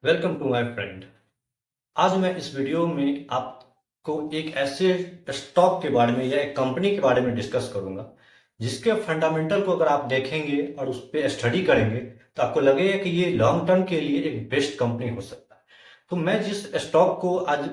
Welcome to my friend. आज मैं इस वीडियो में आपको एक ऐसे स्टॉक के बारे में या एक कंपनी के बारे में डिस्कस करूंगा जिसके फंडामेंटल को अगर आप देखेंगे और उस पर स्टडी करेंगे तो आपको लगेगा कि ये लॉन्ग टर्म के लिए एक बेस्ट कंपनी हो सकता है। तो मैं जिस स्टॉक को आज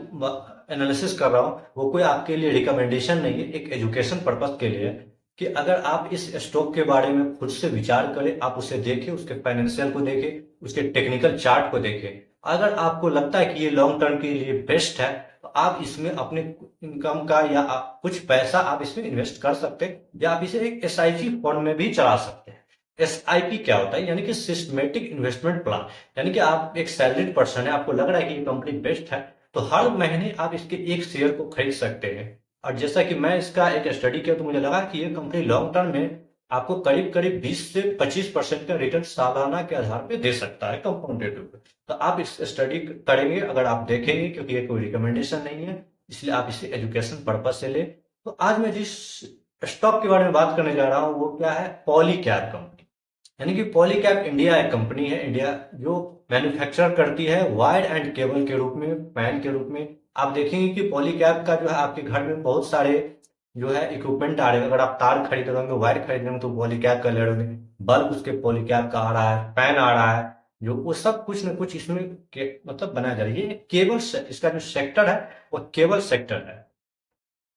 एनालिसिस कर रहा हूँ वो कोई आपके लिए रिकमेंडेशन नहीं है, एक एजुकेशन पर्पज के लिए है कि अगर आप इस स्टॉक के बारे में खुद से विचार करें, आप उसे देखें, उसके फाइनेंशियल को देखें, उसके टेक्निकल चार्ट को देखें। अगर आपको लगता है कि ये लॉन्ग टर्म के लिए बेस्ट है तो आप इसमें अपने इनकम का या कुछ पैसा आप इसमें इन्वेस्ट कर सकते हैं या आप इसे एक एसआईपी फंड में भी चला सकते हैं। एसआईपी क्या होता है? यानी कि सिस्टमेटिक इन्वेस्टमेंट प्लान। यानी कि आप एक सैलरीड पर्सन है, आपको लग रहा है कि ये कंपनी बेस्ट है तो हर महीने आप इसके एक शेयर को खरीद सकते हैं। और जैसा कि मैं इसका एक स्टडी किया तो मुझे लगा कि ये कंपनी लॉन्ग टर्म में आपको करीब करीब 20 से 25% का रिटर्न सालाना के आधार पे दे सकता है कंपाउंडेड। तो आप इस स्टडी करेंगे अगर आप देखेंगे, क्योंकि ये कोई रिकमेंडेशन नहीं है, इसलिए आप इसे एजुकेशन पर्पज से ले। तो आज मैं जिस स्टॉक के बारे में बात करने जा रहा हूँ वो क्या है? पॉलीकैब कंपनी। यानी कि पॉलीकैब इंडिया एक कंपनी है, इंडिया जो मैन्युफैक्चर करती है वायर एंड केबल के रूप में, फैन के रूप में। आप देखेंगे कि पॉलीकैब का जो है आपके घर में बहुत सारे जो है इक्विपमेंट आ रहे हैं। अगर आप तार खरीद रहे होंगे, वायर खरीद रहे होंगे तो पॉलीकैब का ले रहे होंगे, बल्ब उसके पॉलीकैब का आ रहा है, फैन आ रहा है, जो वो सब कुछ न कुछ इसमें मतलब बनाया जा रहा है। ये केबल इसका जो सेक्टर है वो केबल सेक्टर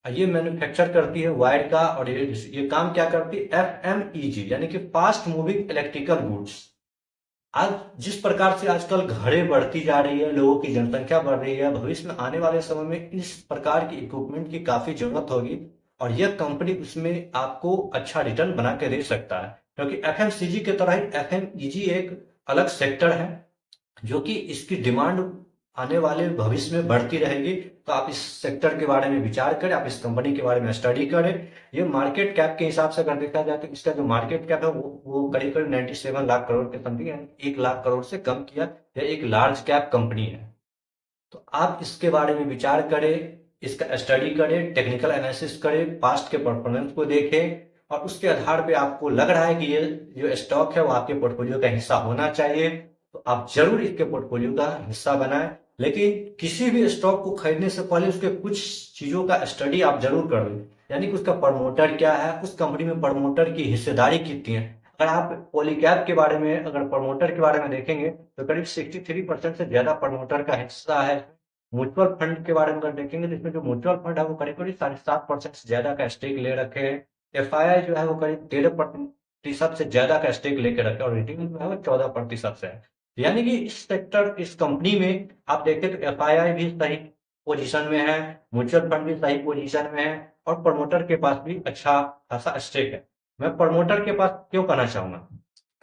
है। ये मैन्युफैक्चर करती है वायर का, और ये काम क्या करती है? एफएमईजी यानी कि फास्ट मूविंग इलेक्ट्रिकल गुड्स। आज जिस प्रकार से आजकल घरें बढ़ती जा रही है, लोगों की जनसंख्या बढ़ रही है, भविष्य में आने वाले समय में इस प्रकार की इक्विपमेंट की काफी जरूरत होगी और यह कंपनी उसमें आपको अच्छा रिटर्न बना के दे सकता है। क्योंकि एफएमसीजी के तरह ही एफएमईजी एक अलग सेक्टर है जो कि इसकी डिमांड आने वाले भविष्य में बढ़ती रहेगी। तो आप इस सेक्टर के बारे में विचार करें, आप इस कंपनी के बारे में स्टडी करें। ये मार्केट कैप के हिसाब से अगर देखा जाए तो इसका जो मार्केट कैप है वो करीब करीब 97 लाख करोड़ के समथिंग है, 1 लाख करोड़ से कम किया। यह एक लार्ज कैप कंपनी है। तो आप इसके बारे में विचार करें, इसका स्टडी करें, टेक्निकल एनालिसिस करें, पास्ट के परफॉर्मेंस को देखें और उसके आधार पे आपको लग रहा है कि ये जो स्टॉक है वो आपके पोर्टफोलियो का हिस्सा होना चाहिए तो आप जरूर इसके पोर्टफोलियो का हिस्सा बनाएं। लेकिन किसी भी स्टॉक को खरीदने से पहले उसके कुछ चीजों का स्टडी आप जरूर कर लें। यानी कि उसका प्रमोटर क्या है, उस कंपनी में प्रमोटर की हिस्सेदारी कितनी है। अगर आप पॉलीकैब के बारे में, अगर प्रमोटर के बारे में देखेंगे तो करीब 63% से ज्यादा प्रमोटर का हिस्सा है। म्यूचुअल फंड के बारे में अगर देखेंगे तो इसमें जो म्यूचुअल फंड है वो करीब करीब 7.5% से ज्यादा का स्टेक ले रखे हैं। एफआईआई जो है वो करीब 13% से ज्यादा का स्टेक लेके रखे और रिटेल जो है वो 14% से है। यानी कि इस सेक्टर, इस कंपनी में आप देखें तो एफआईआई भी सही पोजीशन में है, म्यूचुअल फंड भी सही पोजीशन में है और प्रमोटर के पास भी अच्छा खासा स्टेक है। मैं प्रमोटर के पास क्यों कहना चाहूंगा?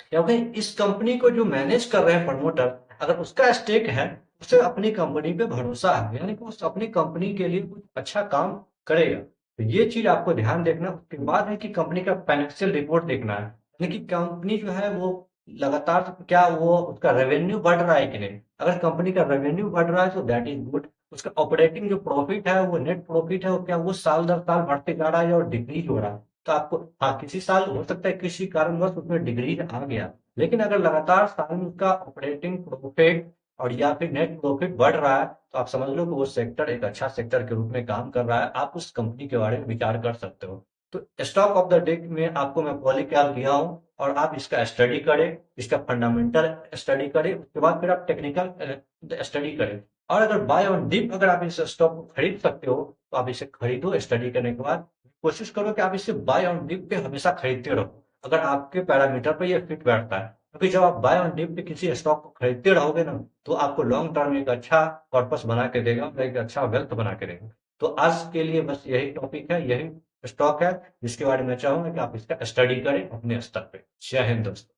क्योंकि इस कंपनी को जो मैनेज कर रहे हैं प्रमोटर, अगर उसका स्टेक है, उसे अपनी कंपनी पे भरोसा है, यानी कि उस अपनी कंपनी के लिए कुछ अच्छा काम करेगा। तो ये चीज आपको ध्यान देखना। उसके बाद है कि कंपनी का फाइनेंशियल रिपोर्ट देखना है, यानी कि कंपनी जो है वो लगातार क्या वो उसका रेवेन्यू बढ़ रहा है कि नहीं। अगर कंपनी का रेवेन्यू बढ़ रहा है तो दैट इज गुड। उसका ऑपरेटिंग जो प्रॉफिट है, वो नेट प्रॉफिट है, वो क्या वो साल दर साल बढ़ते जा रहा है और डिक्रीज हो रहा है। तो आपको, हाँ, किसी साल हो सकता है किसी कारणवश उसमें डिक्रीज आ गया, लेकिन अगर लगातार साल में उसका ऑपरेटिंग प्रॉफिट और या फिर नेट प्रॉफिट बढ़ रहा है तो आप समझ लो कि वो सेक्टर एक अच्छा सेक्टर के रूप में काम कर रहा है। आप उस कंपनी के बारे में विचार कर सकते हो। तो स्टॉक ऑफ द डे में आपको मैं पॉलीकैब दिया हूँ और आप इसका स्टडी करें, इसका फंडामेंटल स्टडी करें, उसके बाद फिर आप टेक्निकल स्टडी करें। और अगर बाय ऑन डिप अगर आप इस स्टॉक को खरीद सकते हो तो आप इसे खरीदो। स्टडी करने के बाद कोशिश करो कि आप इसे बाय ऑन डिप पे हमेशा खरीदते रहो, अगर आपके पैरामीटर पे ये फिट बैठता है। क्योंकि जब आप बाय ऑन डिप पे किसी स्टॉक को खरीदते रहोगे ना तो आपको लॉन्ग टर्म एक अच्छा पर्पस बना के देगा, एक अच्छा वेल्थ बना के देगा। तो आज के लिए बस यही टॉपिक है, यही स्टॉक है जिसके बारे में चाहूंगा कि आप इसका स्टडी करें अपने स्तर पे। जय हिंद दोस्तों।